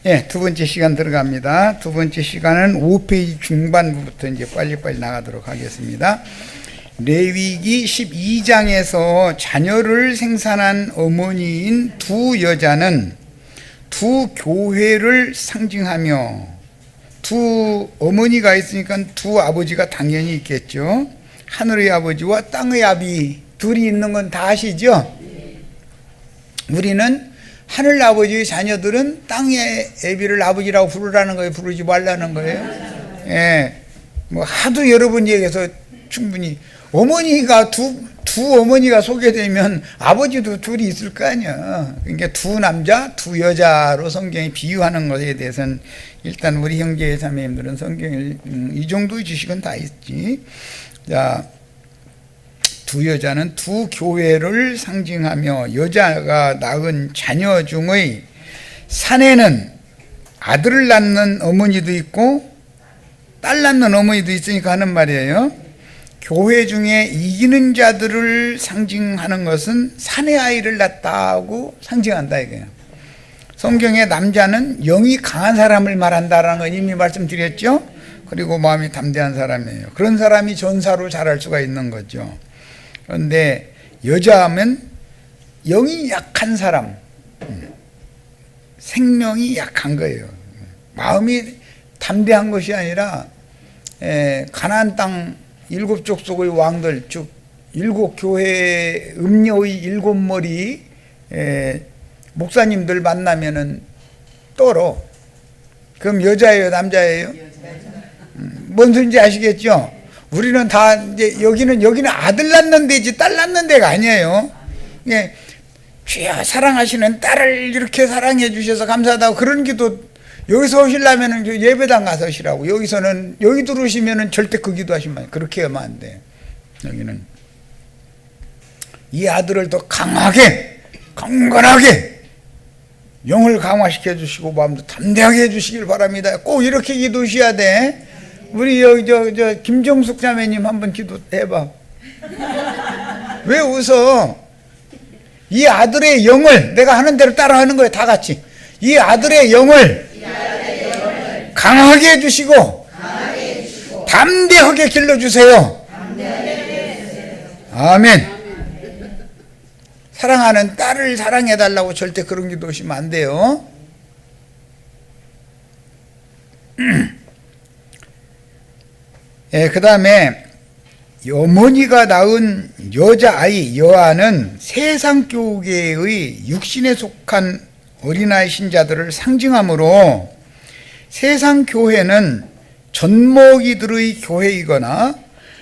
예, 두 번째 시간 들어갑니다. 두 번째 시간은 5페이지 중반부부터 이제 빨리빨리 나가도록 하겠습니다. 레위기 12장에서 자녀를 생산한 어머니인 두 여자는 두 교회를 상징하며, 두 어머니가 있으니까 두 아버지가 당연히 있겠죠. 하늘의 아버지와 땅의 아비 둘이 있는 건 다 아시죠? 우리는 하늘 아버지의 자녀들은 땅의 애비를 아버지라고 부르라는 거예요? 부르지 말라는 거예요? 예, 뭐 하도 여러 번 얘기해서 충분히 어머니가 두 어머니가 소개되면 아버지도 둘이 있을 거 아니야. 그러니까 두 남자, 두 여자로 성경이 비유하는 것에 대해서는 일단 우리 형제 자매님들은 성경을 이 정도의 지식은 다 있지. 자, 두 여자는 두 교회를 상징하며 여자가 낳은 자녀 중의 사내는 아들을 낳는 어머니도 있고 딸 낳는 어머니도 있으니까 하는 말이에요. 교회 중에 이기는 자들을 상징하는 것은 사내 아이를 낳았다고 상징한다 이거예요. 성경에 남자는 영이 강한 사람을 말한다라는 건 이미 말씀드렸죠. 그리고 마음이 담대한 사람이에요. 그런 사람이 전사로 자랄 수가 있는 거죠. 그런데 여자하면 영이 약한 사람, 생명이 약한 거예요. 마음이 담대한 것이 아니라 가나안 땅 7족속의 왕들, 즉 7교회 음녀의 7머리 목사님들 만나면은 떨어. 그럼 여자예요, 남자예요? 뭔 소리인지 아시겠죠? 우리는 다 이제 여기는 아들 낳는 데지 딸 낳는 데가 아니에요. 예, 주여 사랑하시는 딸을 이렇게 사랑해 주셔서 감사하다고 그런 기도 여기서 하시려면은 예배당 가서 하시라고. 여기 들어오시면은 절대 그 기도 하시면 안 돼. 그렇게 하면 안 돼. 여기는 이 아들을 더 강하게, 강건하게 영을 강화시켜 주시고 마음도 담대하게 해 주시길 바랍니다. 꼭 이렇게 기도하셔야 돼. 우리 여기 김정숙 자매님 한번 기도해봐. 왜 웃어? 이 아들의 영을 내가 하는 대로 따라하는 거예요. 다 같이 이 아들의 영을 강하게 해주시고 담대하게 길러주세요. 아멘. 사랑하는 딸을 사랑해달라고 절대 그런 기도 하시면 안 돼요. 그 다음에 어머니가 낳은 여자아이 여아는 세상교계의 육신에 속한 어린아이 신자들을 상징하므로 세상교회는 젖먹이들의 교회이거나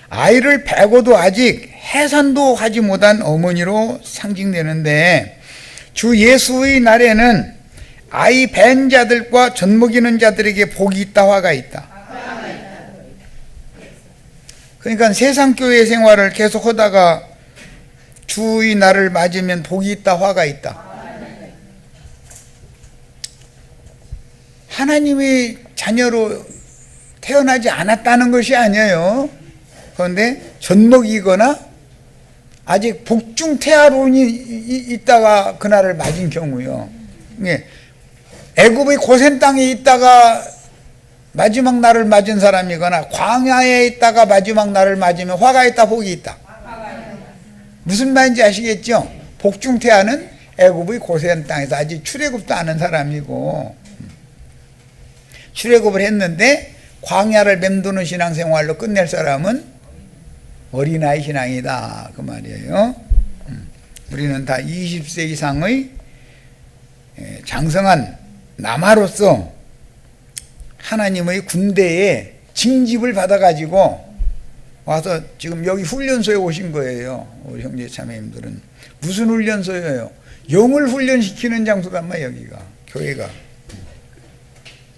아이를 베고도 아직 해산도 하지 못한 어머니로 상징되는데, 주 예수의 날에는 아이 벤 자들과 젖먹이는 자들에게 복이 있다, 화가 있다. 그러니까 세상교회 생활을 계속 하다가 주의 날을 맞으면 복이 있다, 화가 있다. 하나님의 자녀로 태어나지 않았다는 것이 아니에요. 그런데 젖먹이거나 아직 복중태아론이 있다가 그날을 맞은 경우요. 애굽의 고센 땅에 있다가 마지막 날을 맞은 사람이거나 광야에 있다가 마지막 날을 맞으면 화가 있다, 복이 있다. 무슨 말인지 아시겠죠? 복중태아는 애굽의 고센 땅에서 아직 출애굽도 안 한 사람이고, 출애굽을 했는데 광야를 맴도는 신앙생활로 끝낼 사람은 어린아이 신앙이다, 그 말이에요. 우리는 다 20세 이상의 장성한 남아로서 하나님의 군대에 징집을 받아가지고 와서 지금 여기 훈련소에 오신 거예요. 우리 형제 자매님들은 무슨 훈련소예요? 영을 훈련시키는 장소란 말이에요. 여기가, 교회가.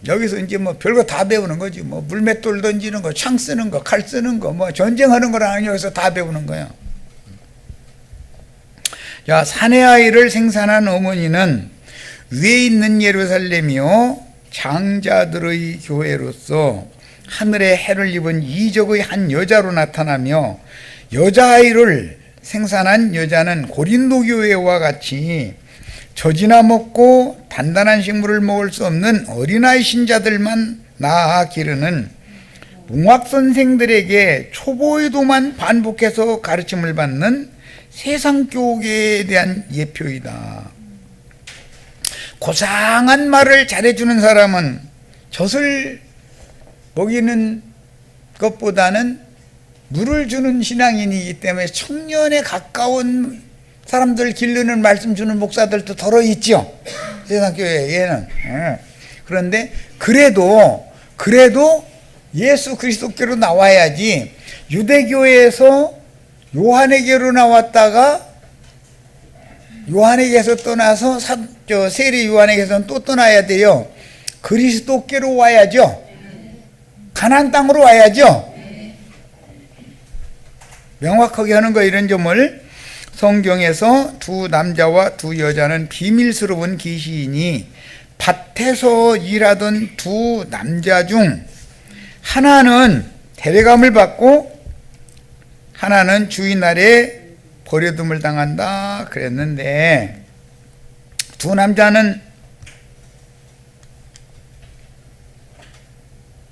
여기서 이제 뭐 별거 다 배우는 거지. 뭐 물맷돌 던지는 거, 창 쓰는 거, 칼 쓰는 거, 뭐 전쟁하는 거랑 여기서 다 배우는 거야. 자, 사내 아이를 생산한 어머니는 위에 있는 예루살렘이요 장자들의 교회로서 하늘의 해를 입은 이적의 한 여자로 나타나며, 여자아이를 생산한 여자는 고린도 교회와 같이 젖이나 먹고 단단한 식물을 먹을 수 없는 어린아이 신자들만 낳아 기르는 몽학선생들에게 초보의도만 반복해서 가르침을 받는 세상교계에 대한 예표이다. 고상한 말을 잘해주는 사람은 젖을 먹이는 것보다는 물을 주는 신앙인이기 때문에 청년에 가까운 사람들 기르는 말씀 주는 목사들도 더러 있죠. 세상교회에는. 그런데 그래도 예수 그리스도께로 나와야지. 유대교회에서 요한에게로 나왔다가 요한에게서 떠나서 세례 요한에게서는 또 떠나야 돼요. 그리스도께로 와야죠. 가나안 땅으로 와야죠. 명확하게 하는 거. 이런 점을 성경에서 두 남자와 두 여자는 비밀스러운 계시이니 밭에서 일하던 두 남자 중 하나는 데려감을 받고 하나는 주인 아래 버려둠을 당한다 그랬는데, 두 남자는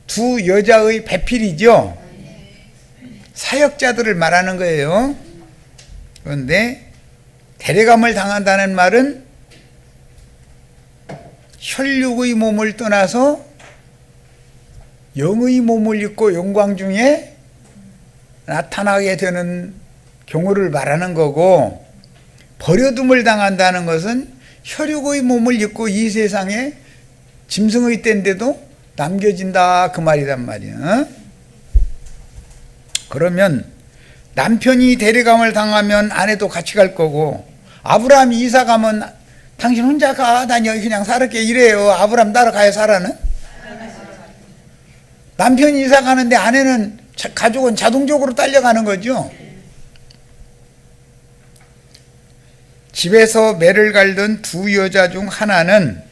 두 여자의 배필이죠. 사역자들을 말하는 거예요. 그런데 데려감을 당한다는 말은 혈육의 몸을 떠나서 영의 몸을 입고 영광 중에 나타나게 되는 경우를 말하는 거고, 버려둠을 당한다는 것은 혈육의 몸을 입고 이 세상에 짐승의 때인데도 남겨진다 그 말이란 말이야. 그러면 남편이 데려감을 당하면 아내도 같이 갈 거고, 아브라함이 이사 가면 당신 혼자 가, 난 여기 그냥 살을게 이래요. 아브라함 따라가야 살아는? 남편이 이사 가는데 아내는, 가족은 자동적으로 딸려가는 거죠. 집에서 매를 갈던 두 여자 중 하나는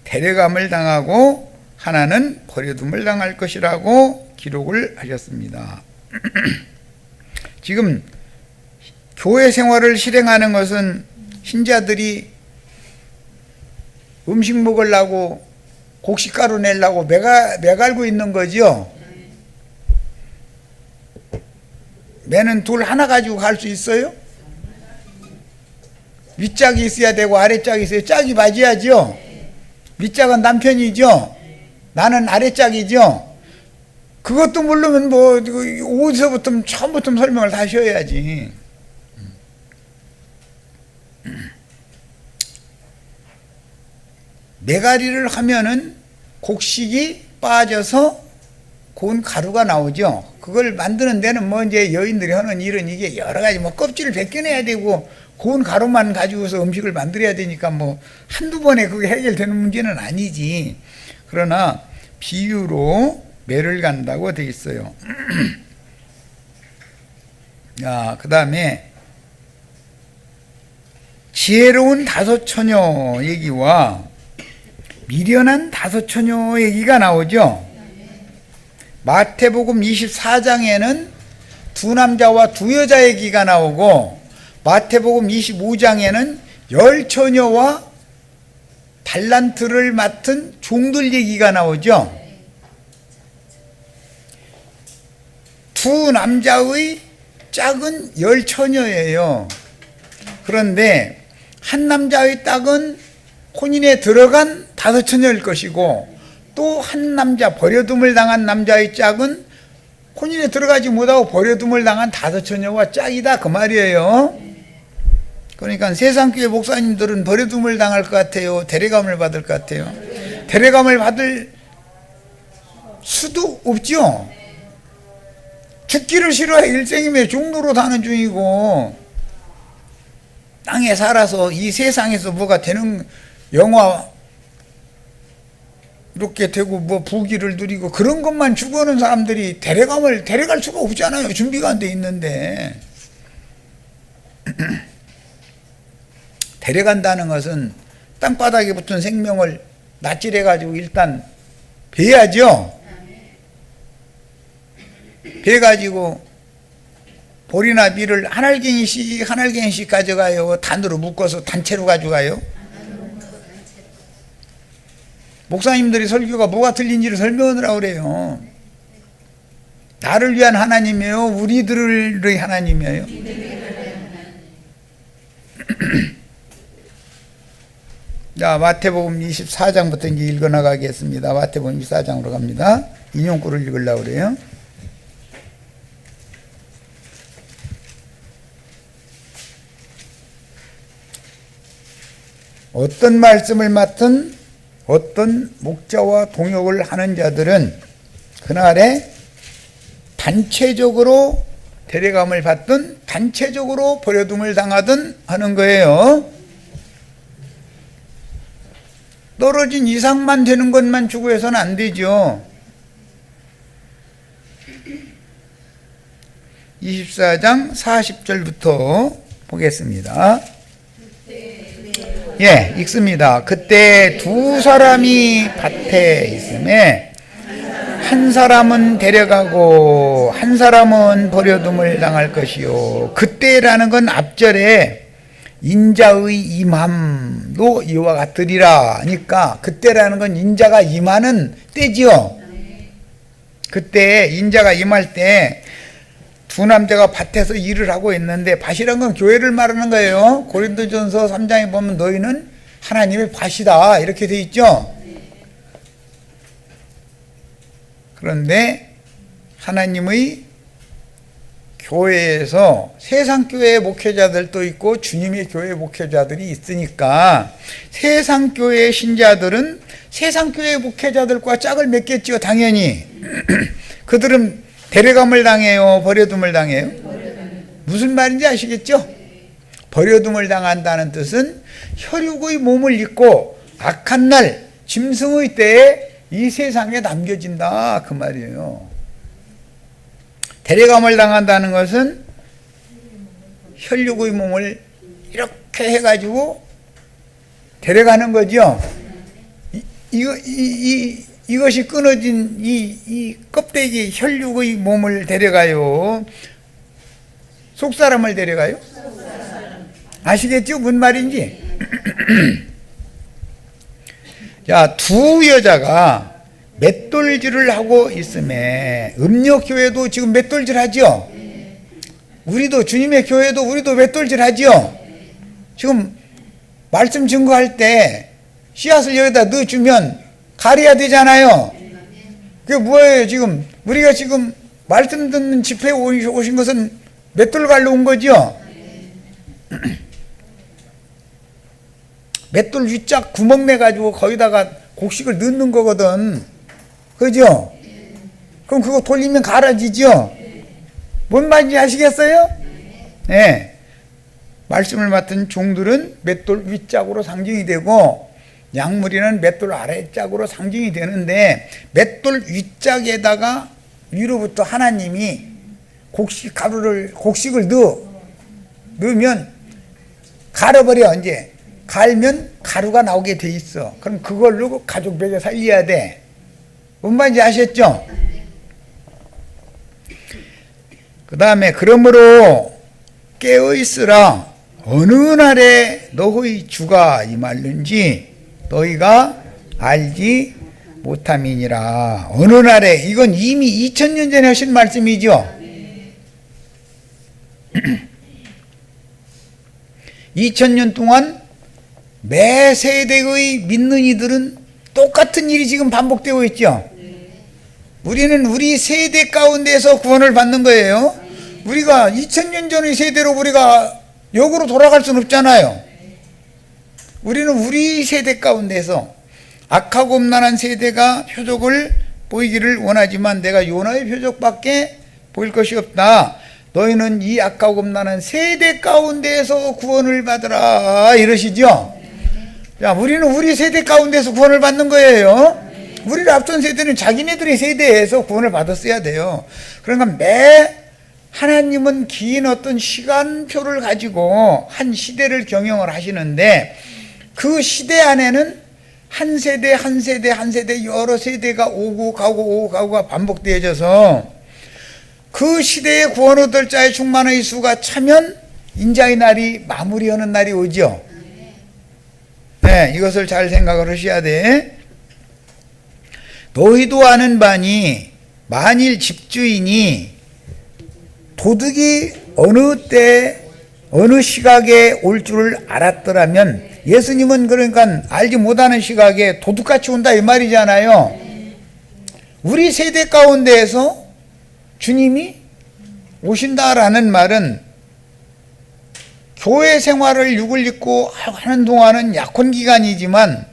데려감을 당하고 하나는 버려둠을 당할 것이라고 기록을 하셨습니다. 지금 교회 생활을 실행하는 것은 신자들이 음식 먹으려고 곡식가루 내려고 매갈고 있는 거죠. 매는 둘 하나 가지고 갈 수 있어요? 윗짝이 있어야 되고 아랫짝이 있어야, 짝이 맞아야죠. 윗짝은 남편이죠. 나는 아랫짝이죠. 그것도 모르면 뭐 어디서부터 처음부터 설명을 다시 해야지. 매가리를 하면은 곡식이 빠져서 고운 가루가 나오죠. 그걸 만드는 데는 뭐 이제 여인들이 하는 일은 이게 여러 가지 뭐 껍질을 벗겨내야 되고 고운 가루만 가지고서 음식을 만들어야 되니까 뭐 한두 번에 그게 해결되는 문제는 아니지. 그러나 비유로 매를 간다고 되어 있어요. 그 다음에 지혜로운 다섯 처녀 얘기와 미련한 다섯 처녀 얘기가 나오죠. 마태복음 24장에는 두 남자와 두 여자 얘기가 나오고, 마태복음 25장에는 열 처녀와 달란트를 맡은 종들 얘기가 나오죠. 두 남자의 짝은 열 처녀예요. 그런데 한 남자의 짝은 혼인에 들어간 다섯 처녀일 것이고, 또 한 남자, 버려둠을 당한 남자의 짝은 혼인에 들어가지 못하고 버려둠을 당한 다섯 처녀와 짝이다 그 말이에요. 그러니까 세상교회 목사님들은 버려둠을 당할 것 같아요? 데려감을 받을 것 같아요? 데려감을 받을 수도 없죠. 죽기를 싫어해. 일생임에 종로로 사는 중이고, 땅에 살아서 이 세상에서 뭐가 되는, 영화 이렇게 되고 뭐 부귀를 누리고 그런 것만 추구하는 사람들이 데려갈 수가 없잖아요. 준비가 안 돼 있는데. 데려간다는 것은 땅바닥에 붙은 생명을 낯질해 가지고 일단 베야죠. 베 가지고 보리나 밀을 한 알갱이씩 가져가요? 단으로 묶어서 단체로 가져가요? 목사님들이 설교가 뭐가 틀린지를 설명을 하라고 그래요. 나를 위한 하나님이에요? 우리들의 하나님이에요? 자, 마태복음 24장부터 이제 읽어나가겠습니다. 마태복음 24장으로 갑니다. 인용구를 읽으려고 그래요. 어떤 말씀을 맡은 어떤 목자와 동역을 하는 자들은 그날에 단체적으로 데려감을 받든 단체적으로 버려둠을 당하든 하는 거예요. 떨어진 이상만 되는 것만 추구해서는 안 되죠. 24장 40절부터 보겠습니다. 예, 읽습니다. 그때 두 사람이 밭에 있음에 한 사람은 데려가고 한 사람은 버려둠을 당할 것이요. 그때라는 건 앞절에 인자의 임함도 이와 같으리라 하니까 그때라는 건 인자가 임하는 때지요. 그때 인자가 임할 때 두 남자가 밭에서 일을 하고 있는데, 밭이란 건 교회를 말하는 거예요. 고린도전서 3장에 보면 너희는 하나님의 밭이다 이렇게 돼 있죠. 그런데 하나님의 교회에서 세상 교회의 목회자들도 있고 주님의 교회 목회자들이 있으니까 세상 교회의 신자들은 세상 교회의 목회자들과 짝을 맺겠죠. 당연히. 그들은 데려감을 당해요? 버려둠을 당해요? 무슨 말인지 아시겠죠? 버려둠을 당한다는 뜻은 혈육의 몸을 입고 악한 날 짐승의 때에 이 세상에 남겨진다 그 말이에요. 데려감을 당한다는 것은 혈육의 몸을 이렇게 해가지고 데려가는 거죠. 이것이 끊어진 이 껍데기 혈육의 몸을 데려가요? 속사람을 데려가요? 아시겠죠? 무슨 말인지? 자, 두 여자가 맷돌질을 하고 있음에, 음력교회도 지금 맷돌질 하죠? 우리도, 주님의 교회도 우리도 맷돌질 하죠? 지금 말씀 증거할 때 씨앗을 여기다 넣어주면 가려야 되잖아요. 그게 뭐예요? 지금 우리가 지금 말씀 듣는 집회에 오신 것은 맷돌 갈러 온 거죠? 맷돌 윗짝 구멍 내가지고 거기다가 곡식을 넣는 거거든. 그죠? 그럼 그거 돌리면 갈아지죠? 뭔 말인지 아시겠어요? 네. 말씀을 맡은 종들은 맷돌 윗짝으로 상징이 되고 양무리는 맷돌 아래짝으로 상징이 되는데, 맷돌 윗짝에다가 위로부터 하나님이 곡식을 넣으면 갈아버려. 이제 갈면 가루가 나오게 돼 있어. 그럼 그걸로 가족 먹여 살려야 돼. 뭔 말인지 아셨죠? 그 다음에 그러므로 깨어있으라. 어느 날에 너희 주가 임할는지 너희가 알지 못함이니라. 어느 날에, 이건 이미 2000년 전에 하신 말씀이죠. 2000년 동안 매 세대의 믿는 이들은 똑같은 일이 지금 반복되고 있죠. 우리는 우리 세대 가운데서 구원을 받는 거예요. 우리가 2000년 전의 세대로 우리가 역으로 돌아갈 수는 없잖아요. 우리는 우리 세대 가운데서 악하고 음란한 세대가 표적을 보이기를 원하지만 내가 요나의 표적밖에 보일 것이 없다. 너희는 이 악하고 음란한 세대 가운데서 구원을 받으라 이러시죠. 자, 우리는 우리 세대 가운데서 구원을 받는 거예요. 우리를 앞선 세대는 자기네들의 세대에서 구원을 받았어야 돼요. 그러니까 하나님은 긴 어떤 시간표를 가지고 한 시대를 경영을 하시는데, 그 시대 안에는 한 세대 한 세대 한 세대 여러 세대가 오고 가고가 반복되어져서 그 시대에 구원 얻을 자의 충만의 수가 차면 인자의 날이 마무리하는 날이 오죠. 네, 이것을 잘 생각을 하셔야 돼. 너희도 아는 바니 만일 집주인이 도둑이 어느 때 어느 시각에 올 줄을 알았더라면, 예수님은 그러니까 알지 못하는 시각에 도둑같이 온다 이 말이잖아요. 우리 세대 가운데에서 주님이 오신다라는 말은 교회 생활을 육을 입고 하는 동안은 약혼 기간이지만,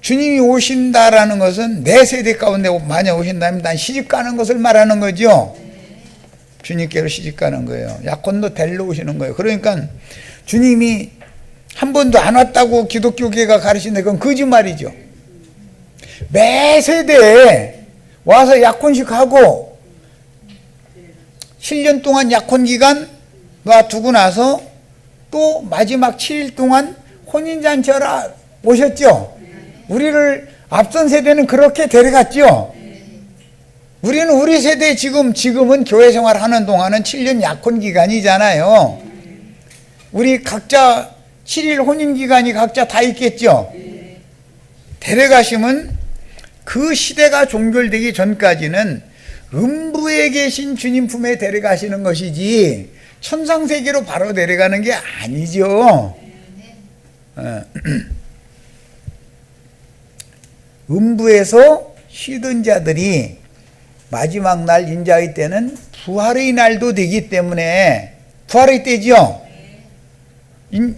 주님이 오신다라는 것은 내 세대 가운데 만약 오신다면 난 시집 가는 것을 말하는 거죠. 주님께로 시집 가는 거예요. 약혼도 데리러 오시는 거예요. 그러니까 주님이 한 번도 안 왔다고 기독교계가 가르치는데 그건 거짓말이죠. 매 세대에 와서 약혼식 하고 7년 동안 약혼 기간 놔두고 나서 또 마지막 7일 동안 혼인잔치하러 오셨죠. 우리를 앞선 세대는 그렇게 데려갔죠. 우리는 우리 세대 지금은 교회 생활하는 동안은 7년 약혼 기간이잖아요. 우리 각자 7일 혼인 기간이 각자 다 있겠죠. 데려가시면 그 시대가 종결되기 전까지는 음부에 계신 주님 품에 데려가시는 것이지 천상세계로 바로 데려가는 게 아니죠. 음부에서 쉬던 자들이 마지막 날 인자의 때는 부활의 날도 되기 때문에, 부활의 때죠.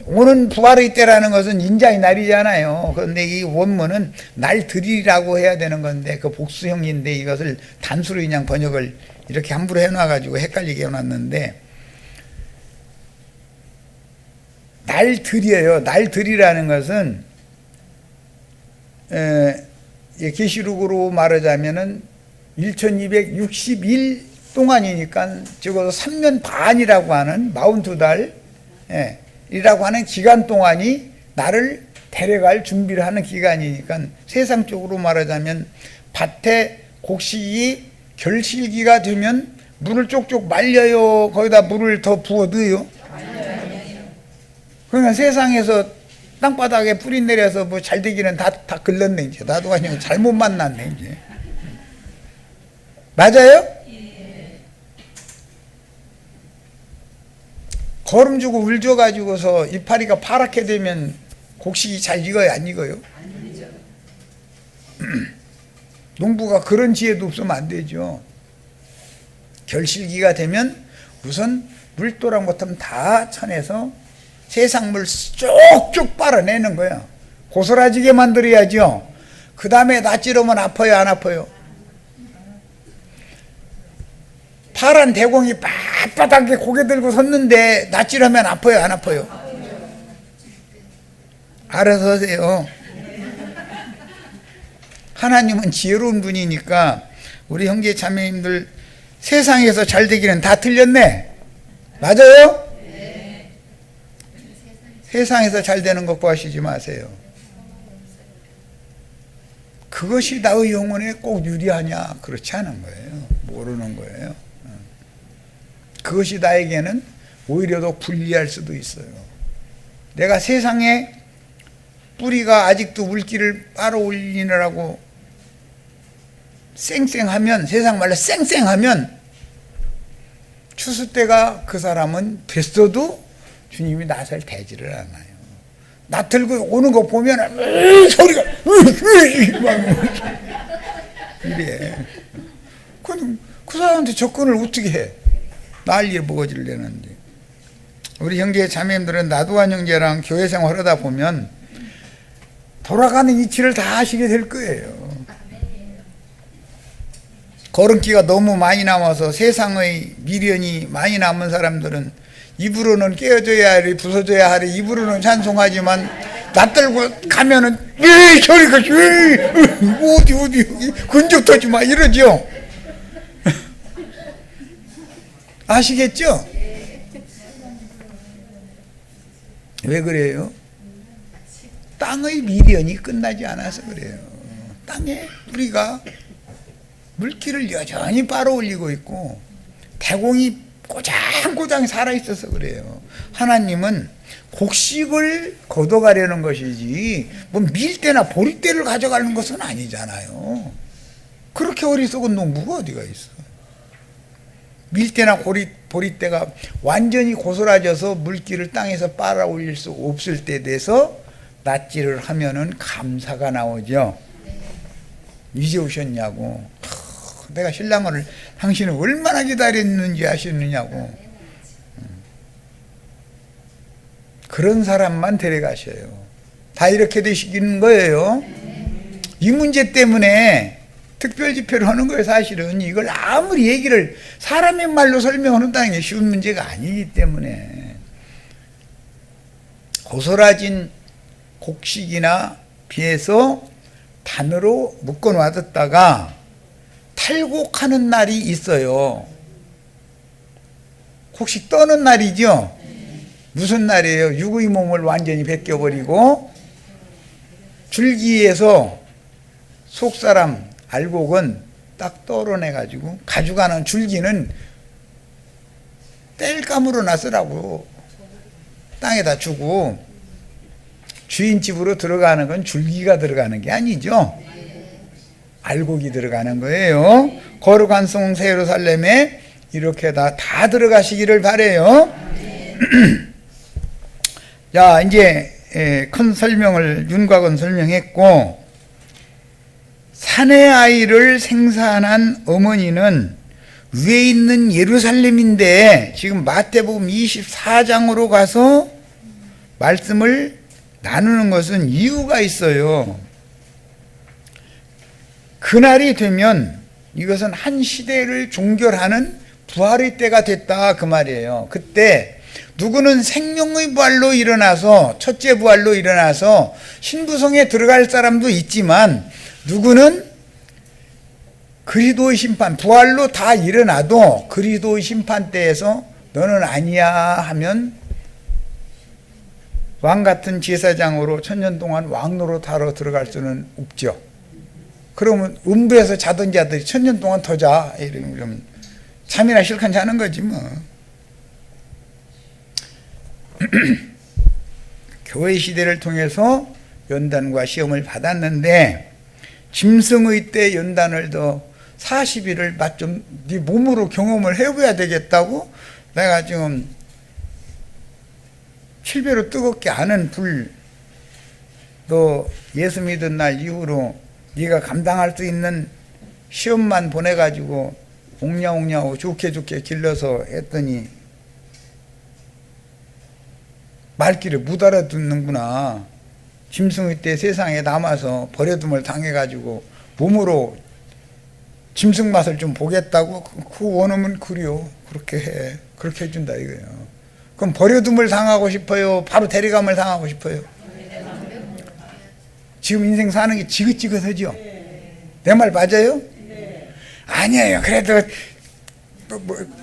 오는 부활의 때라는 것은 인자의 날이잖아요. 그런데 이 원문은 날들이라고 해야 되는 건데 그 복수형인데 이것을 단수로 그냥 번역을 이렇게 함부로 해놔가지고 헷갈리게 해놨는데, 날들이에요. 날들이라는 것은 계시록으로 말하자면은 1261 동안이니까 적어도 3년 반이라고 하는 42달 이라고 하는 기간 동안이 나를 데려갈 준비를 하는 기간이니까, 세상적으로 말하자면 밭에 곡식이 결실기가 되면 물을 쪽쪽 말려요? 거기다 물을 더 부어 넣어요? 그러니까 세상에서 땅바닥에 뿌리 내려서 뭐 잘 되기는 다 글렀네. 이제 나도 그냥 잘못 만났네 이제. 맞아요? 거름 주고 울 줘가지고서 이파리가 파랗게 되면 곡식이 잘 익어요, 안 익어요? 농부가 그런 지혜도 없으면 안 되죠. 결실기가 되면 우선 물도랑 버텀 다 쳐내서 세상 물 쪽쪽 빨아내는 거예요. 고스라지게 만들어야죠. 그 다음에 낯지르면 아파요, 안 아파요? 파란 대공이 빳빳하게 고개 들고 섰는데 낯질하면 아파요, 안 아파요? 알아서 하세요. 하나님은 지혜로운 분이니까 우리 형제 자매님들 세상에서 잘 되기는 다 틀렸네. 맞아요? 네. 세상에서 잘 되는 것 구하시지 마세요. 그것이 나의 영혼에 꼭 유리하냐? 그렇지 않은 거예요. 모르는 거예요. 그것이 나에게는 오히려 더 불리할 수도 있어요. 내가 세상에 뿌리가 아직도 물기를 빨아올리느라고 쌩쌩하면, 세상 말로 쌩쌩하면 추수 때가 그 사람은 됐어도 주님이 낯을 대지를 않아요. 낯 들고 오는 거 보면 소리가 이래. 그 사람한테 접근을 어떻게 해? 난리에 먹어질 내는데. 우리 형제 자매님들은 나도한 형제랑 교회 생활하다 보면 돌아가는 이치를 다 아시게 될 거예요. 걸음기가 너무 많이 남아서 세상의 미련이 많이 남은 사람들은 입으로는 깨어져야 하리 부서져야 하리 입으로는 찬송하지만 낯들고 가면은 저리가 어디 근접 터지 마 이러죠. 아시겠죠? 왜 그래요? 땅의 미련이 끝나지 않아서 그래요. 땅에 뿌리가 물기를 여전히 빨아올리고 있고 대공이 꼬장꼬장 살아있어서 그래요. 하나님은 곡식을 걷어가려는 것이지 뭐 밀대나 보리대를 가져가는 것은 아니잖아요. 그렇게 어리석은 농부가 어디가 있어. 밀대나 보리대가 완전히 고스라져서 물기를 땅에서 빨아올릴 수 없을 때 돼서 낫지를 하면은 감사가 나오죠. 이제 오셨냐고. 내가 신랑을 당신을 얼마나 기다렸는지 아시느냐고. 그런 사람만 데려가셔요. 다 이렇게 되시는 거예요. 이 문제 때문에 특별집회를 하는 거예요. 사실은 이걸 아무리 얘기를 사람의 말로 설명한다는 게 쉬운 문제가 아니기 때문에 고스라진 곡식이나 비해서 단으로 묶어 놔뒀다가 탈곡하는 날이 있어요. 곡식 떠는 날이죠. 무슨 날이에요? 육의 몸을 완전히 벗겨버리고 줄기에서 속사람 알곡은 딱 떨어내가지고 가져가는 줄기는 땔감으로 놨으라고 땅에다 주고 주인 집으로 들어가는 건 줄기가 들어가는 게 아니죠. 알곡이 들어가는 거예요. 거룩한 성 예루살렘에 이렇게 다 들어가시기를 바래요. 자, 이제 큰 설명을 윤곽은 설명했고, 사내 아이를 생산한 어머니는 위에 있는 예루살렘인데 지금 마태복음 24장으로 가서 말씀을 나누는 것은 이유가 있어요. 그날이 되면 이것은 한 시대를 종결하는 부활의 때가 됐다 그 말이에요. 그때 누구는 생명의 부활로 일어나서 첫째 부활로 일어나서 신부성에 들어갈 사람도 있지만 누구는 그리스도의 심판 부활로 다 일어나도 그리스도의 심판 때에서 너는 아니야 하면 왕 같은 제사장으로 천년 동안 왕노릇하러 들어갈 수는 없죠. 그러면 음부에서 자던 자들이 천년 동안 더 자 이러면 잠이나 실컷 자는 거지 뭐. 교회 시대를 통해서 연단과 시험을 받았는데 짐승의 때 연단을 더 40일을 좀 네 몸으로 경험을 해봐야 되겠다고 내가 지금 7배로 뜨겁게 아는 불 너 예수 믿은 날 이후로 네가 감당할 수 있는 시험만 보내가지고 옹냐옹냐하고 좋게 길러서 했더니 말귀를 못 알아듣는구나. 짐승의 때 세상에 남아서 버려둠을 당해가지고 몸으로 짐승 맛을 좀 보겠다고 그 원어면 그려 그렇게 해 그렇게 해준다 이거예요. 그럼 버려둠을 당하고 싶어요? 바로 데려감을 당하고 싶어요? 지금 인생 사는 게 지긋지긋하죠? 내 말 맞아요? 아니에요. 그래도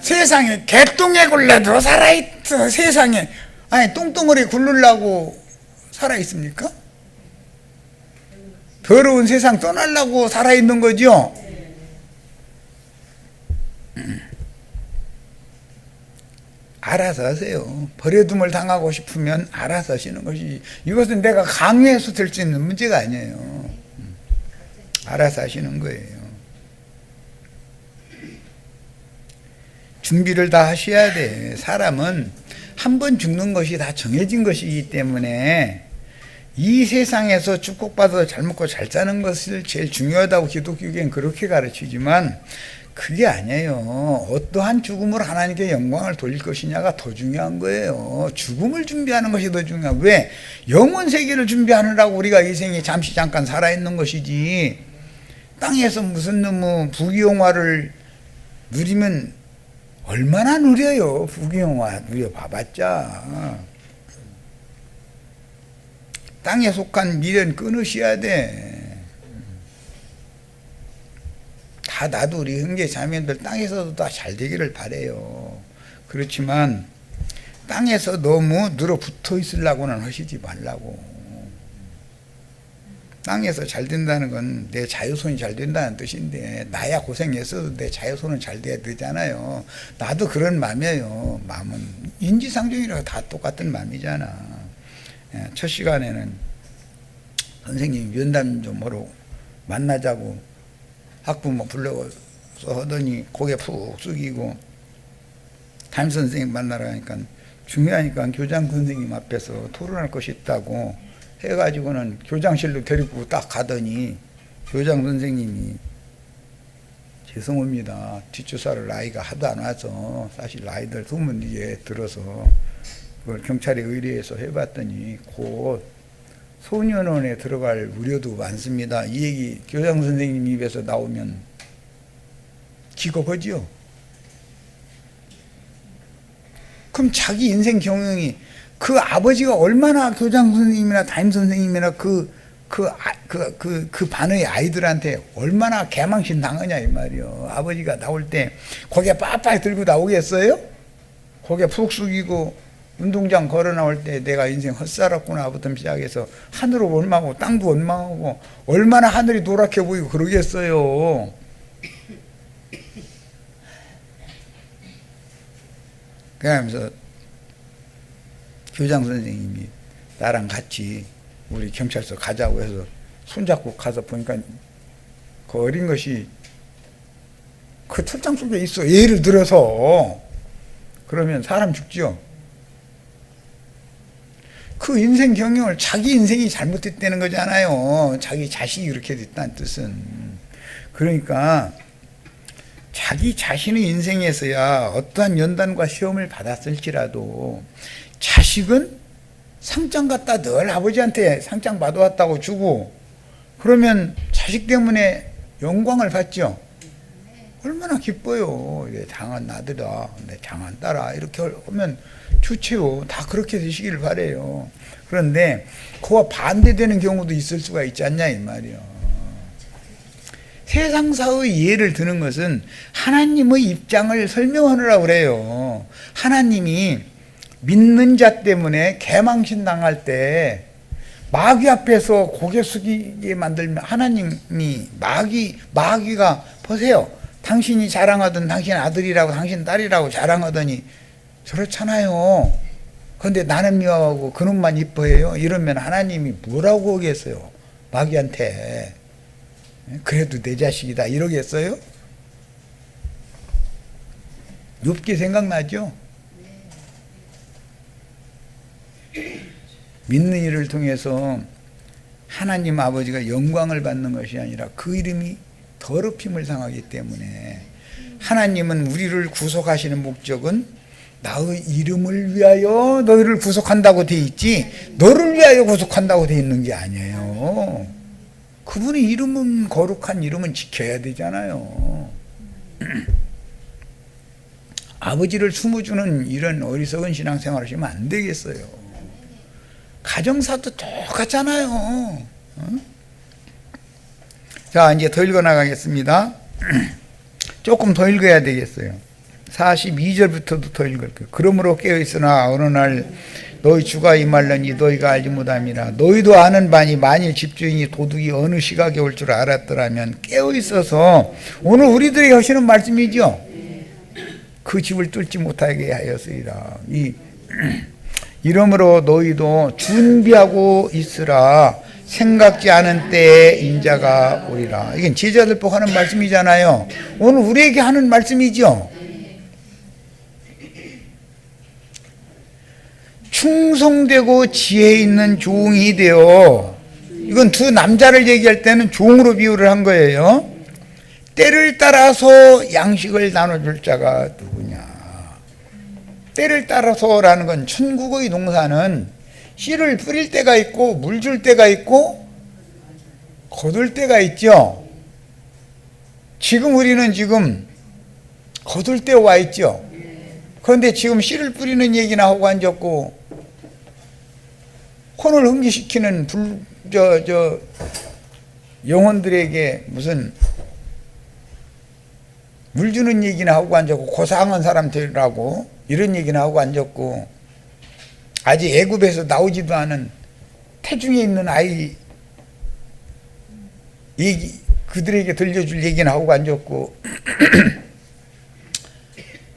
세상에 개똥에 굴러도 살아있어. 세상에 아니 똥덩어리 굴르려고 살아있습니까? 더러운 세상 떠나려고 살아있는 거죠? 알아서 하세요. 버려둠을 당하고 싶으면 알아서 하시는 것이 이것은 내가 강요해서 될 수 있는 문제가 아니에요. 알아서 하시는 거예요. 준비를 다 하셔야 돼. 사람은 한 번 죽는 것이 다 정해진 것이기 때문에 이 세상에서 축복받아서 잘 먹고 잘 사는 것을 제일 중요하다고 기독교계는 그렇게 가르치지만 그게 아니에요. 어떠한 죽음을 하나님께 영광을 돌릴 것이냐가 더 중요한 거예요. 죽음을 준비하는 것이 더 중요한. 왜? 영원 세계를 준비하느라고 우리가 이 생에 잠시 잠깐 살아있는 것이지 땅에서 무슨 놈의 부귀영화를 누리면 얼마나 누려요. 부귀영화 누려봐봤자. 땅에 속한 미련 끊으셔야 돼. 다 나도 우리 형제 자매들 땅에서도 다 잘 되기를 바래요. 그렇지만 땅에서 너무 늘어붙어 있으려고는 하시지 말라고. 땅에서 잘 된다는 건 내 자유손이 잘 된다는 뜻인데, 나야 고생했어도 내 자유손은 잘 돼야 되잖아요. 나도 그런 마음이에요. 마음은 인지상정이라고 다 똑같은 마음이잖아. 첫 시간에는 선생님이 면담 좀 하러 만나자고 학부모 불러서 하더니 고개 푹 숙이고, 담임 선생님 만나러 가니까 중요하니까 교장 선생님 앞에서 토론할 것이 있다고 해가지고는 교장실로 데리고 딱 가더니 교장 선생님이 죄송합니다. 뒷조사를 나이가 하도 안 와서 사실 아이들 소문 뒤에 들어서 그걸 경찰에 의뢰해서 해봤더니 곧 소년원에 들어갈 우려도 많습니다. 이 얘기 교장 선생님 입에서 나오면 기겁하지요. 그럼 자기 인생 경영이, 그 아버지가 얼마나 교장 선생님이나 담임 선생님이나 그 반의 아이들한테 얼마나 개망신 당하냐 이 말이요. 아버지가 나올 때 고개 빳빳 들고 나오겠어요? 고개 푹 숙이고 운동장 걸어 나올 때 내가 인생 헛살았구나부터 시작해서 하늘을 원망하고 땅도 원망하고 얼마나 하늘이 노랗게 보이고 그러겠어요. 그러면서 교장 선생님이 나랑 같이 우리 경찰서 가자고 해서 손잡고 가서 보니까 그 어린 것이 그 철장 속에 있어. 예를 들어서 그러면 사람 죽죠. 그 인생 경영을, 자기 인생이 잘못됐다는 거잖아요. 자기 자식이 그렇게 됐다는 뜻은. 그러니까 자기 자신의 인생에서야 어떠한 연단과 시험을 받았을지라도 자식은 상장 갖다 늘 아버지한테 상장 받아왔다고 주고, 그러면 자식 때문에 영광을 받죠. 얼마나 기뻐요. 내 장한 아들아, 내 장한 딸아, 이렇게 하면 좋지요. 다 그렇게 되시기를 바래요. 그런데 그와 반대되는 경우도 있을 수가 있지 않냐 이 말이요. 세상사의 예를 드는 것은 하나님의 입장을 설명하느라고 그래요. 하나님이 믿는 자 때문에 개망신 당할 때 마귀 앞에서 고개 숙이게 만들면 하나님이 마귀가 보세요. 당신이 자랑하던 당신 아들이라고 당신 딸이라고 자랑하더니 저렇잖아요. 그런데 나는 미워하고 그놈만 이뻐해요. 이러면 하나님이 뭐라고 하겠어요? 마귀한테. 그래도 내 자식이다 이러겠어요? 욥기 생각나죠? 믿는 일을 통해서 하나님 아버지가 영광을 받는 것이 아니라 그 이름이 더럽힘을 당하기 때문에, 하나님은 우리를 구속하시는 목적은 나의 이름을 위하여 너희를 구속한다고 돼 있지 너를 위하여 구속한다고 돼 있는 게 아니에요. 그분의 이름은, 거룩한 이름은 지켜야 되잖아요. 아버지를 숨어주는 이런 어리석은 신앙생활 하시면 안 되겠어요. 가정사도 똑같잖아요. 자, 이제 더 읽어 나가겠습니다. 조금 더 읽어야 되겠어요. 42절부터도 더 읽을 거예요. 그러므로 깨어있으나 어느 날 너희 주가 임하려니 너희가 알지 못함이라. 너희도 아는 바니 만일 집주인이 도둑이 어느 시각에 올 줄 알았더라면 깨어있어서, 오늘 우리들이 하시는 말씀이죠. 그 집을 뚫지 못하게 하였으리라. 이러므로 너희도 준비하고 있으라. 생각지 않은 때에 인자가 오리라. 이건 제자들 보고 하는 말씀이잖아요. 오늘 우리에게 하는 말씀이죠. 충성되고 지혜 있는 종이 되어, 이건 두 남자를 얘기할 때는 종으로 비유를 한 거예요. 때를 따라서 양식을 나눠줄 자가 누구냐. 때를 따라서라는 건, 천국의 농사는 씨를 뿌릴 때가 있고 물 줄 때가 있고 거둘 때가 있죠. 지금 우리는 지금 거둘 때 와 있죠. 그런데 지금 씨를 뿌리는 얘기나 하고 앉았고, 혼을 흥기시키는 영혼들에게 무슨 물 주는 얘기나 하고 앉았고, 고상한 사람들이라고 이런 얘기나 하고 앉았고, 아직 애굽에서 나오지도 않은 태중에 있는 아이 그들에게 들려줄 얘기는 하고 앉았고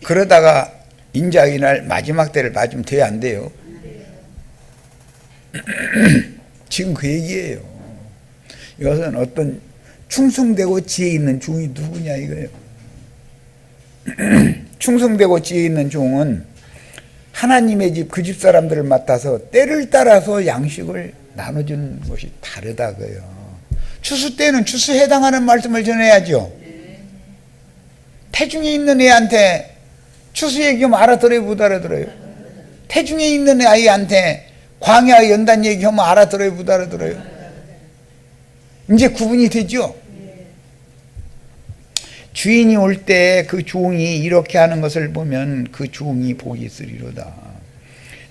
그러다가 인자의 날 마지막 때를 맞으면 돼야 안 돼요? 지금 그 얘기예요. 이것은 어떤 충성되고 지혜 있는 종이 누구냐 이거예요. 충성되고 지혜 있는 종은 하나님의 집 그 집 사람들을 맡아서 때를 따라서 양식을 나눠주는 것이 다르다고요. 추수 때는 추수에 해당하는 말씀을 전해야죠. 태중에 있는 애한테 추수 얘기하면 알아들어요, 못 알아들어요? 태중에 있는 아이한테 광야 연단 얘기하면 알아들어요, 못 알아들어요? 이제 구분이 되죠? 주인이 올 때 그 종이 이렇게 하는 것을 보면 그 종이 복이 있으리로다.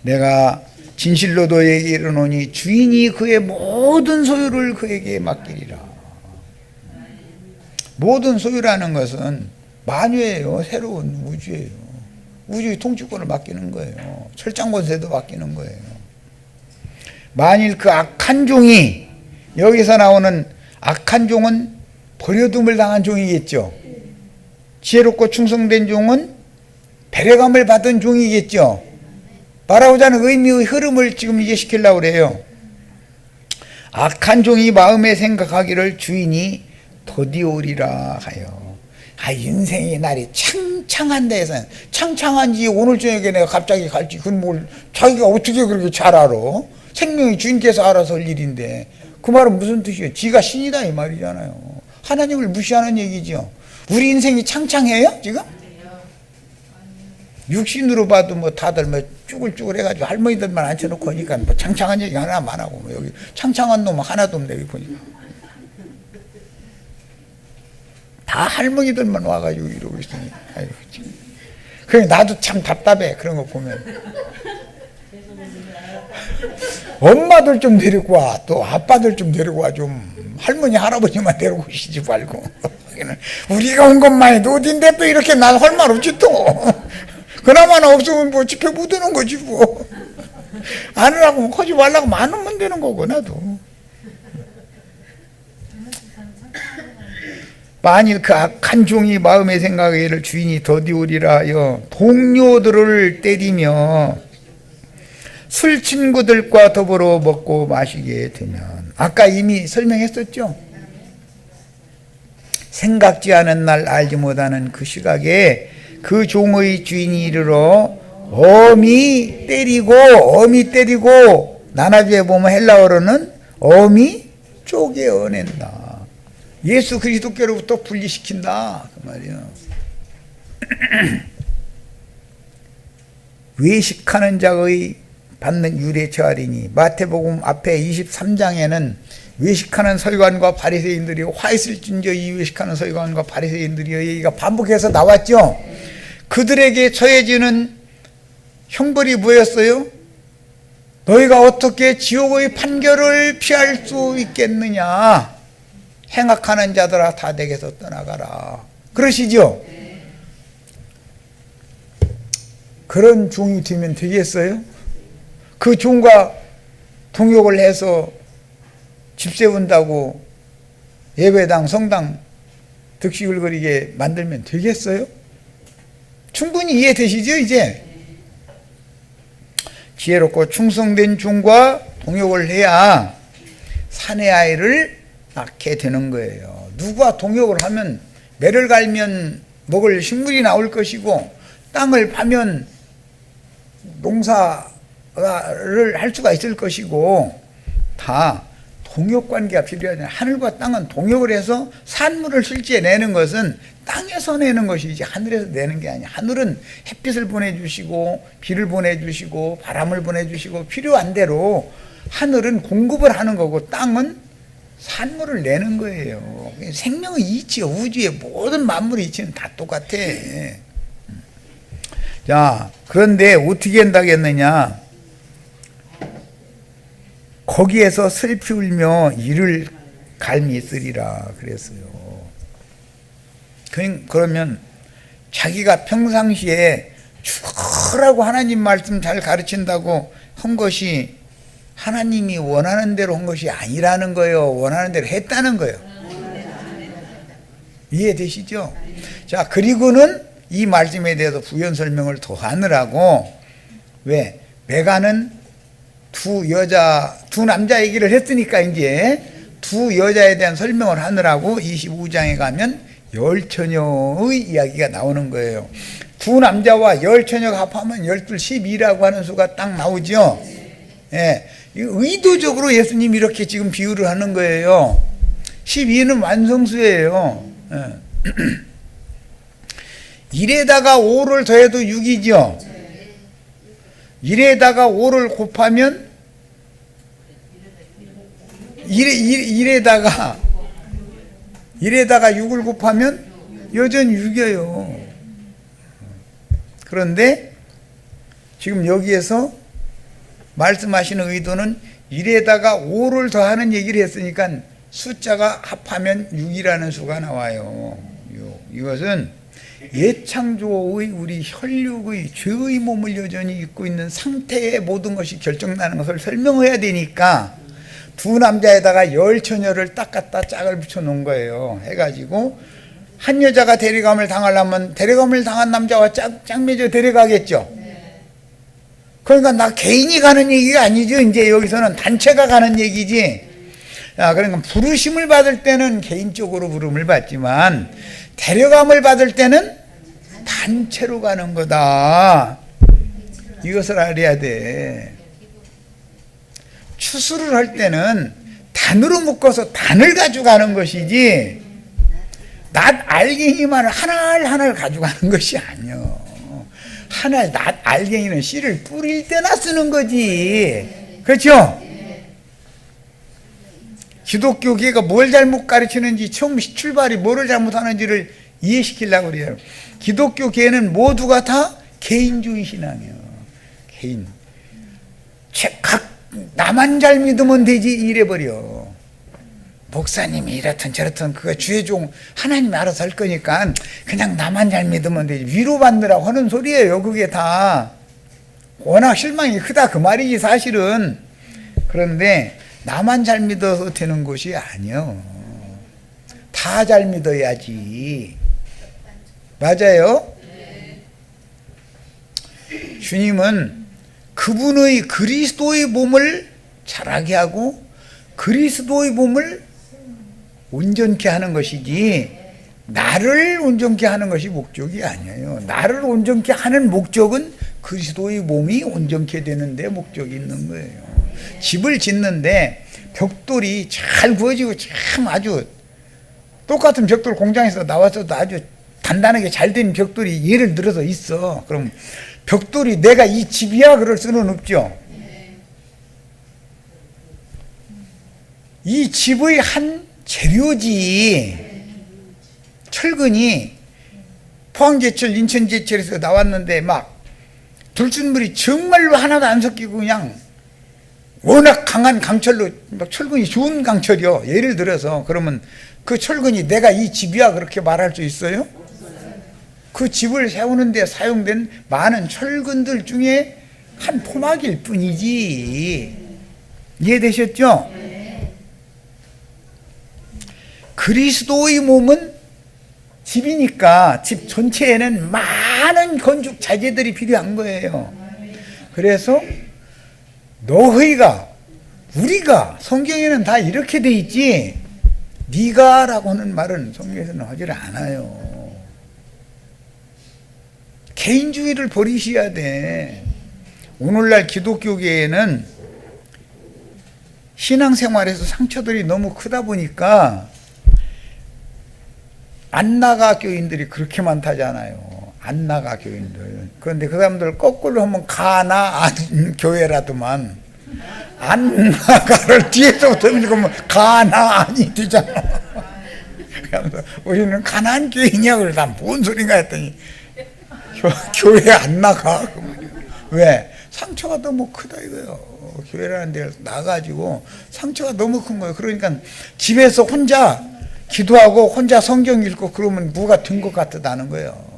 내가 진실로 너에게 이르노니 주인이 그의 모든 소유를 그에게 맡기리라. 모든 소유라는 것은 만유예요. 새로운 우주예요. 우주의 통치권을 맡기는 거예요. 철장 권세도 맡기는 거예요. 만일 그 악한 종이, 여기서 나오는 악한 종은 버려둠을 당한 종이겠죠. 지혜롭고 충성된 종은 배려감을 받은 종이겠죠. 말하고자 하는 의미의 흐름을 지금 이해시키려고 그래요. 악한 종이 마음에 생각하기를 주인이 더디오리라 하여. 인생의 날이 창창한 데에서는, 창창한지 오늘 저녁에 내가 갑자기 갈지 그건 뭘 자기가 어떻게 그렇게 잘 알아? 생명이 주인께서 알아서 할 일인데, 그 말은 무슨 뜻이에요? 지가 신이다 이 말이잖아요. 하나님을 무시하는 얘기죠. 우리 인생이 창창해요 지금? 육신으로 봐도 뭐 다들 뭐 쭈글쭈글 해가지고 할머니들만 앉혀놓고 하니까 뭐 창창한 얘기 하나만 하고, 뭐 여기 창창한 놈 하나도 없네 여기 보니까. 다 할머니들만 와가지고 이러고 있으니. 아이고, 그래 나도 참 답답해 그런 거 보면. 엄마들 좀 데리고 와, 또 아빠들 좀 데리고 와. 좀 할머니 할아버지만 데리고 오시지 말고. 우리가 온 것만 해도 어딘데 또 이렇게 난 할 말 없지 또. 그나마나 없으면 뭐 집에 묻어놓은 거지 뭐. 안 하라고 하지 말라고 안 하면 되는 거고 나도. 만일 그 악한 종이 마음에 생각하기를 주인이 더디오리라 하여 동료들을 때리며 술 친구들과 더불어 먹고 마시게 되면, 아까 이미 설명했었죠. 생각지 않은 날 알지 못하는 그 시각에 그 종의 주인이 이르러 엄히 때리고 나나주에 보면 헬라어로는 엄히 쪼개어낸다. 예수 그리스도께로부터 분리시킨다 그 말이에요. 외식하는 자의 받는 유례 처하리니, 마태복음 앞에 23장에는 외식하는 서기관과 바리새인들이 화 있을진저 이 외식하는 서기관과 바리새인들이 얘기가 반복해서 나왔죠. 그들에게 처해지는 형벌이 뭐였어요? 너희가 어떻게 지옥의 판결을 피할 수 있겠느냐? 행악하는 자들아 다 내게서 떠나가라. 그러시죠? 그런 종이 되면 되겠어요? 그 종과 동역을 해서 집 세운다고 예배당, 성당 득식을 거리게 만들면 되겠어요? 충분히 이해되시죠 이제? 지혜롭고 충성된 종과 동역을 해야 사내 아이를 낳게 되는 거예요. 누가 동역을 하면 매를 갈면 먹을 식물이 나올 것이고, 땅을 파면 농사를 할 수가 있을 것이고, 다 동역관계가 필요하잖아요. 하늘과 땅은 동역을 해서 산물을 실제 내는 것은 땅에서 내는 것이지 하늘에서 내는 게 아니야. 하늘은 햇빛을 보내주시고 비를 보내주시고 바람을 보내주시고 필요한 대로 하늘은 공급을 하는 거고, 땅은 산물을 내는 거예요. 생명의 이치, 우주의 모든 만물의 이치는 다 똑같아. 자, 그런데 어떻게 한다겠느냐? 거기에서 슬피 울며 이를 갈미 있으리라 그랬어요. 그러면 자기가 평상시에 죽으라고 하나님 말씀 잘 가르친다고 한 것이 하나님이 원하는 대로 한 것이 아니라는 거예요. 원하는 대로 했다는 거예요. 이해되시죠? 자, 그리고는 이 말씀에 대해서 부연 설명을 더 하느라고, 왜? 메가는 두 남자 얘기를 했으니까 이제 두 여자에 대한 설명을 하느라고 25장에 가면 열처녀의 이야기가 나오는 거예요. 두 남자와 열처녀가 합하면 12, 12라고 하는 수가 딱 나오죠. 예. 의도적으로 예수님이 이렇게 지금 비유를 하는 거예요. 12는 완성수예요. 예. 1에다가 5를 더해도 6이죠. 1에다가 5를 곱하면 1에다가 6을 곱하면 여전히 6이에요. 그런데 지금 여기에서 말씀하시는 의도는 1에다가 5를 더하는 얘기를 했으니까 숫자가 합하면 6이라는 수가 나와요. 이것은 예창조의 우리 혈육의 죄의 몸을 여전히 입고 있는 상태의 모든 것이 결정나는 것을 설명해야 되니까 두 남자에다가 열처녀를 딱 갖다 짝을 붙여놓은 거예요. 해가지고 한 여자가 데려감을 당하려면 데려감을 당한 남자와 짝 맺어 데려가겠죠. 그러니까 나 개인이 가는 얘기가 아니죠. 이제 여기서는 단체가 가는 얘기지. 그러니까 부르심을 받을 때는 개인적으로 부름을 받지만 데려감을 받을 때는 단체로 가는 거다. 이것을 알아야 돼. 추수를 할 때는 단으로 묶어서 단을 가져가는 것이지 낫 알갱이만 하나를 가져가는 것이 아니요. 낫 알갱이는 씨를 뿌릴 때나 쓰는 거지. 그렇죠? 기독교계가 뭘 잘못 가르치는지 처음 출발이 뭐를 잘못하는지를 이해시키려고 그래요. 기독교계는 모두가 다 개인주의 신앙이에요. 개인. 나만 잘 믿으면 되지 이래버려. 목사님이 이렇든 저렇든 그거 주의 종 하나님이 알아서 할 거니까 그냥 나만 잘 믿으면 되지 위로받느라고 하는 소리예요. 그게 다 워낙 실망이 크다 그 말이지 사실은. 그런데 나만 잘 믿어서 되는 것이 아니요. 다 잘 믿어야지. 맞아요? 주님은 그분의 그리스도의 몸을 자라게 하고 그리스도의 몸을 온전케 하는 것이지 나를 온전케 하는 것이 목적이 아니에요. 나를 온전케 하는 목적은 그리스도의 몸이 온전케 되는 데 목적이 있는 거예요. 집을 짓는데 벽돌이 잘 구워지고 참 아주 똑같은 벽돌 공장에서 나왔어도 아주 단단하게 잘 된 벽돌이 예를 들어서 있어. 그럼 벽돌이 내가 이 집이야 그럴 수는 없죠. 이 집의 한 재료지. 철근이 포항제철 인천제철에서 나왔는데 막 들순물이 정말로 하나도 안 섞이고 그냥 워낙 강한 강철로 막 철근이 좋은 강철이요. 예를 들어서 그러면 그 철근이 내가 이 집이야 그렇게 말할 수 있어요? 그 집을 세우는 데 사용된 많은 철근들 중에 한 토막일 뿐이지. 이해되셨죠? 그리스도의 몸은 집이니까 집 전체에는 많은 건축 자재들이 필요한 거예요. 그래서 너희가 우리가 성경에는 다 이렇게 돼 있지 네가 라고 하는 말은 성경에서는 하지를 않아요. 개인주의를 버리셔야 돼. 오늘날 기독교계에는 신앙생활에서 상처들이 너무 크다 보니까 안나가 교인들이 그렇게 많다잖아요. 안나가 교인들. 그런데 그 사람들 거꾸로 하면 가나 교회라더만 안나가를 뒤에서부터 읽으면 가나안이 되잖아. 우리는 가나안 교인이야. 그래 난 뭔 소린가 했더니 교회 안 나가. 왜? 상처가 너무 크다 이거예요. 교회라는 데 나가지고 상처가 너무 큰 거예요. 그러니까 집에서 혼자 기도하고 혼자 성경 읽고 그러면 무가 든 것 같다는 거예요.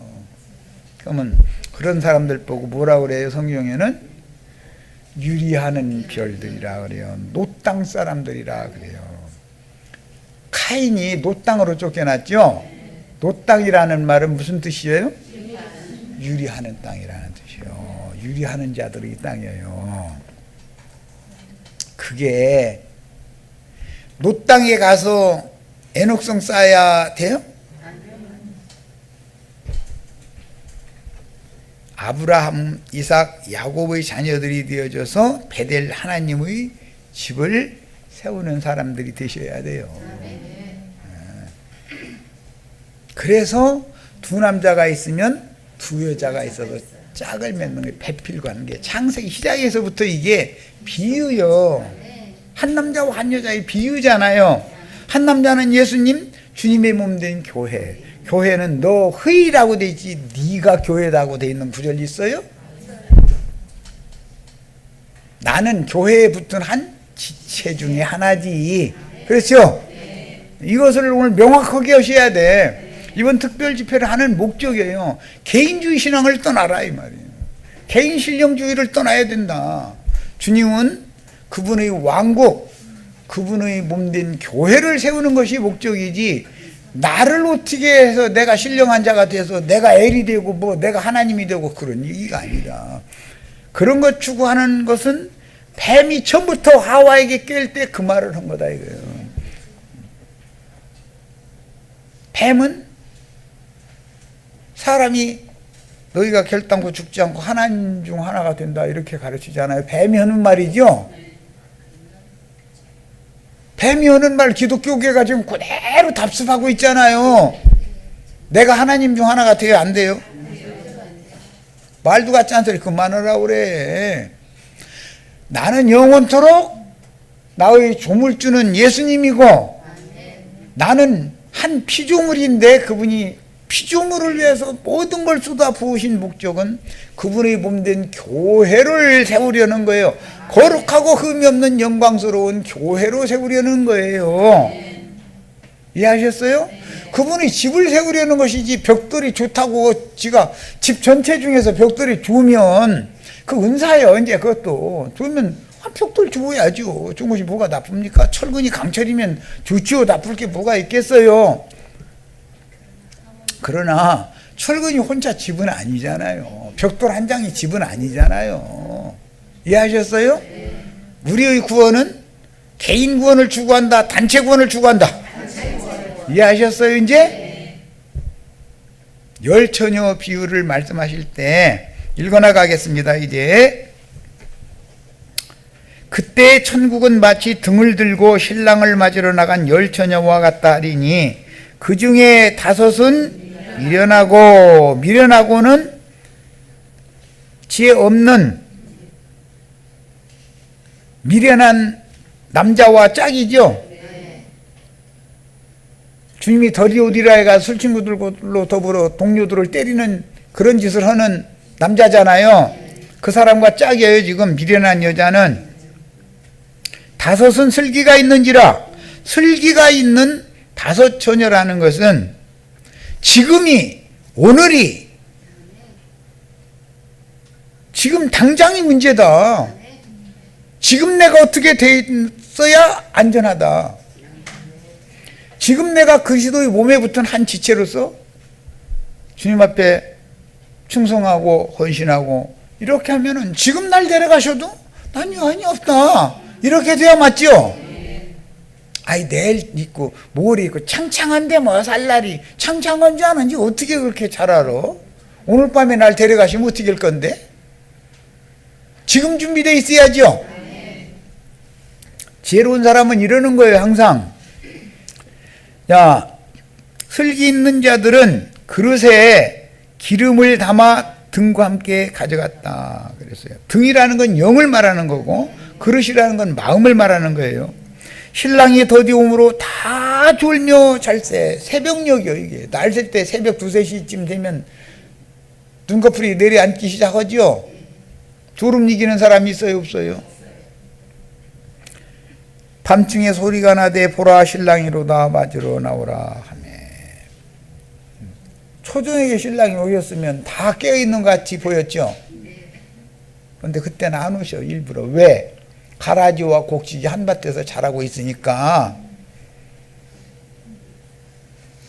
그러면 그런 사람들 보고 뭐라고 그래요? 성경에는 유리하는 별들이라 그래요. 놋땅 사람들이라 그래요. 카인이 놋땅으로 쫓겨났죠. 노땅이라는 말은 무슨 뜻이에요? 유리하는 땅이라는 뜻이요. 유리하는 자들이 땅이에요. 그게 노땅에 가서 애녹성 쌓아야 돼요? 아브라함, 이삭, 야곱의 자녀들이 되어져서 베델 하나님의 집을 세우는 사람들이 되셔야 돼요. 그래서 두 남자가 있으면 두 여자가 있어서 짝을 맺는 게 배필과는 게 창세기 시작에서부터 이게 비유요. 한 남자와 한 여자의 비유잖아요. 한 남자는 예수님, 주님의 몸 된 교회. 교회는 너 회의라고 돼 있지 네가 교회라고 돼 있는 구절이 있어요? 나는 교회에 붙은 한 지체 중에 하나지. 그렇죠? 이것을 오늘 명확하게 하셔야 돼. 이번 특별 집회를 하는 목적이에요. 개인주의 신앙을 떠나라 이 말이에요. 개인 신령주의를 떠나야 된다. 주님은 그분의 왕국, 그분의 몸된 교회를 세우는 것이 목적이지 나를 어떻게 해서 내가 신령한 자가 돼서 내가 엘이 되고 뭐 내가 하나님이 되고 그런 얘기가 아니라, 그런 것 추구하는 것은 뱀이 처음부터 하와에게 깰 때 그 말을 한 거다 이거예요. 뱀은 사람이 너희가 결단코 죽지 않고 하나님 중 하나가 된다 이렇게 가르치잖아요. 뱀이 하는 말이죠. 뱀이 하는 말 기독교계가 지금 그대로 답습하고 있잖아요. 내가 하나님 중 하나가 돼야 안 돼요? 말도 같지 않은 소리 그만하라고 그래. 나는 영원토록 나의 조물주는 예수님이고 나는 한 피조물인데 그분이 피조물을 위해서 모든 걸 쏟아 부으신 목적은 그분의 몸된 교회를 세우려는 거예요. 거룩하고 흠이 없는 영광스러운 교회로 세우려는 거예요. 이해하셨어요? 그분이 집을 세우려는 것이지 벽돌이 좋다고 지가 집 전체 중에서 벽돌이 좋으면 그 은사예요. 언제 그것도 좋으면 한 벽돌 주어야죠. 좋은 것이 뭐가 나쁩니까? 철근이 강철이면 좋지요. 나쁠 게 뭐가 있겠어요. 그러나 철근이 혼자 집은 아니잖아요. 벽돌 한 장이 집은 아니잖아요. 이해하셨어요? 우리의 구원은 개인 구원을 추구한다, 단체 구원을 추구한다. 이해하셨어요 이제? 열처녀 비유를 말씀하실 때 읽어나가겠습니다. 이제 그때 천국은 마치 등을 들고 신랑을 맞으러 나간 열처녀와 같다 하리니 그 중에 다섯은 미련하고는 지혜 없는 미련한 남자와 짝이죠. 주님이 더디오디라에 가서 술친구들로 더불어 동료들을 때리는 그런 짓을 하는 남자잖아요. 그 사람과 짝이에요. 지금 미련한 여자는. 다섯은 슬기가 있는지라. 슬기가 있는 다섯 처녀라는 것은 지금이, 오늘이, 지금 당장이 문제다. 지금 내가 어떻게 돼 있어야 안전하다. 지금 내가 그리스도의 몸에 붙은 한 지체로서 주님 앞에 충성하고 헌신하고 이렇게 하면은 지금 날 데려가셔도 난 여한이 없다. 이렇게 돼야 맞죠? 아이 내일 있고 모레 있고 창창한데 뭐 살날이 창창한지 안 한지 어떻게 그렇게 잘 알아? 오늘 밤에 날 데려가시면 어떻게 할 건데? 지금 준비되어 있어야죠. 지혜로운 사람은 이러는 거예요. 항상 야, 슬기 있는 자들은 그릇에 기름을 담아 등과 함께 가져갔다 그랬어요. 등이라는 건 영을 말하는 거고 그릇이라는 건 마음을 말하는 거예요. 신랑이 더디옴으로 다 졸며 잘새. 새벽녘이요 이게. 날 셀 때 새벽 2, 3시쯤 되면 눈꺼풀이 내려앉기 시작하죠. 졸음 이기는 사람이 있어요 없어요? 밤중에 소리가 나되 보라 신랑이로다 맞으러 나오라 하매. 초저녁에 신랑이 오셨으면 다 깨어있는 것 같이 보였죠. 그런데 그때는 안 오셔 일부러. 왜? 가라지와 곡식이 한밭에서 자라고 있으니까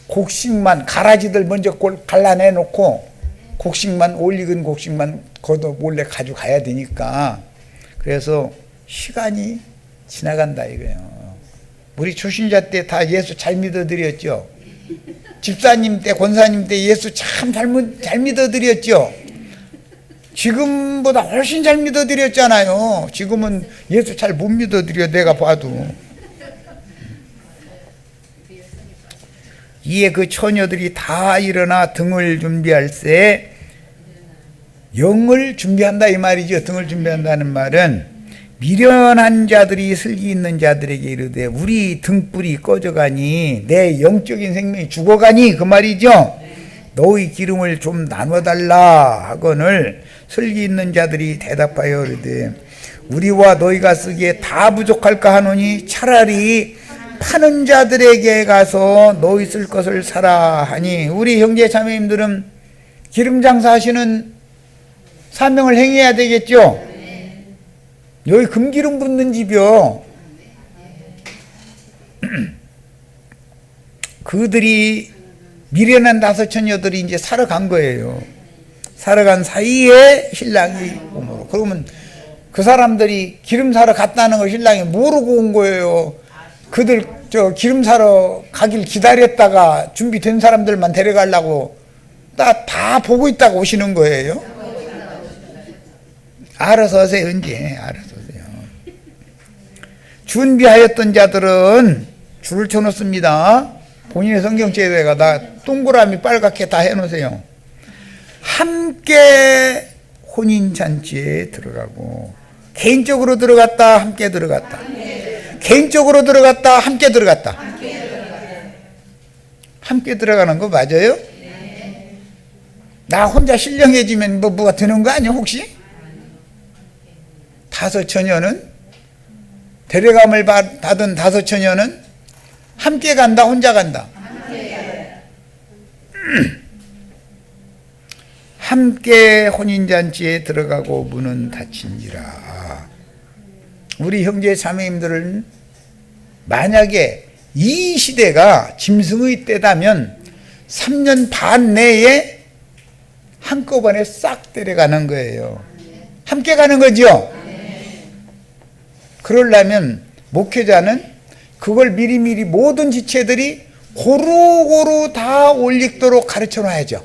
곡식만 가라지들 먼저 갈라내 놓고 곡식만 올익은 곡식만 걷어 몰래 가져가야 되니까 그래서 시간이 지나간다 이거예요. 우리 초신자 때 다 예수 잘 믿어드렸죠. 집사님 때 권사님 때 예수 참 잘 믿어드렸죠. 지금보다 훨씬 잘 믿어드렸잖아요. 지금은 예수 잘 못 믿어드려 내가 봐도. 이에 그 처녀들이 다 일어나 등을 준비할세 영을 준비한다 이 말이죠. 등을 준비한다는 말은 미련한 자들이 슬기 있는 자들에게 이르되 우리 등불이 꺼져가니 내 영적인 생명이 죽어가니 그 말이죠. 너희 기름을 좀 나눠달라 하거늘 슬기 있는 자들이 대답하여 이르되 우리와 너희가 쓰기에 다 부족할까 하노니 차라리 파는 자들에게 가서 너희 쓸 것을 사라 하니 우리 형제 자매님들은 기름 장사하시는 사명을 행해야 되겠죠. 여기 금기름 붓는 집이요. 그들이 미련한 다섯 처녀들이 이제 사러 간 거예요. 사러 간 사이에 신랑이 오므로. 그러면 그 사람들이 기름 사러 갔다는 걸 신랑이 모르고 온 거예요. 그들 기름 사러 가길 기다렸다가 준비된 사람들만 데려가려고 다 보고 있다가 오시는 거예요. 알아서 하세요. 이제 알아서 하세요. 준비하였던 자들은 줄을 쳐놓습니다. 본인의 성경책에다가 다 동그라미 빨갛게 다 해놓으세요. 함께 혼인잔치에 들어가고 개인적으로 들어갔다 함께 들어갔다 개인적으로 들어갔다 함께 들어갔다 함께 들어가는 거 맞아요? 나 혼자 신령해지면 뭐가 되는 거 아니야 혹시? 다섯 처녀는 데려감을 받은 다섯 처녀는 함께 간다 혼자 간다? 함께 혼인잔치에 들어가고 문은 닫힌지라. 우리 형제 자매님들은 만약에 이 시대가 짐승의 때다면 3년 반 내에 한꺼번에 싹 데려가는 거예요. 함께 가는 거죠. 그러려면 목회자는 그걸 미리미리 모든 지체들이 고루고루 다 올익도록 가르쳐 놔야죠.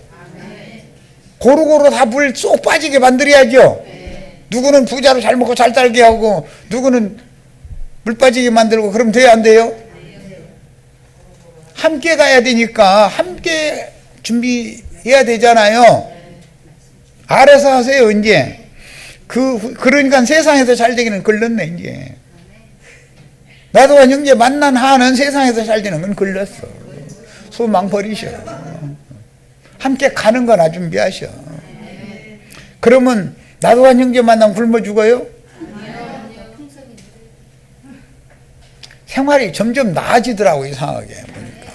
고루고루 다 물 쏙 빠지게 만들어야죠. 누구는 부자로 잘 먹고 잘 살게 하고 누구는 물 빠지게 만들고 그러면 돼요 안 돼요? 함께 가야 되니까 함께 준비해야 되잖아요. 알아서 하세요 이제. 그러니까 세상에서 잘 되기는 걸렸네 이제. 나도한 형제 만난 한은 세상에서 잘 되는 건 걸렸어. 소망 버리셔. 함께 가는 거나 준비하셔. 그러면 나도한 형제 만나면 굶어 죽어요? 생활이 점점 나아지더라고 이상하게 보니까.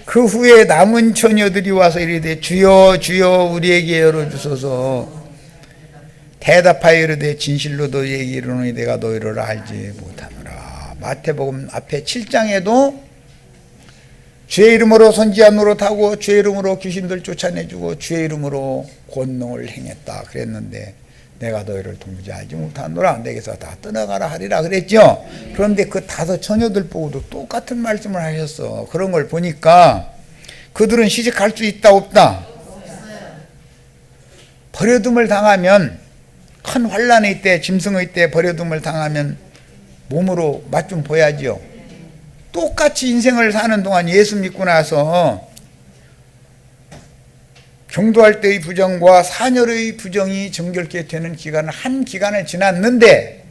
그 후에 남은 처녀들이 와서 이르되 주여 주여 우리에게 열어주소서. 대답하여 이르되 진실로 너희에게 이르노니 내가 너희를 알지 못하노라. 마태복음 앞에 7장에도 주의 이름으로 선지자 노릇하고 주의 이름으로 귀신들 쫓아내주고 주의 이름으로 권능을 행했다 그랬는데 내가 너희를 도무지 알지 못하노라. 내게서 다 떠나가라 하리라 그랬죠. 그런데 그 다섯 처녀들 보고도 똑같은 말씀을 하셨어. 그런 걸 보니까 그들은 시집갈 수 있다 없다? 버려둠을 당하면 큰 환난의 때 짐승의 때 버려둠을 당하면 몸으로 맛 좀 보야죠. 똑같이 인생을 사는 동안 예수 믿고 나서 경도할 때의 부정과 사녀의 부정이 정결케 되는 기간은 한 기간을 지났는데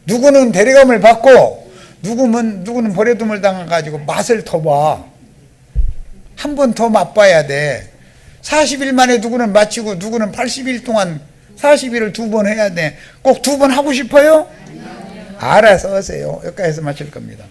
누구는 데려감을 받고 누구는 버려둠을 당해가지고 맛을 더 봐. 한 번 더 맛봐야 돼. 40일 만에 누구는 마치고 누구는 80일 동안 40일을 2번 해야 돼. 꼭 2번 하고 싶어요? 알아서 하세요. 여기까지서 마칠 겁니다.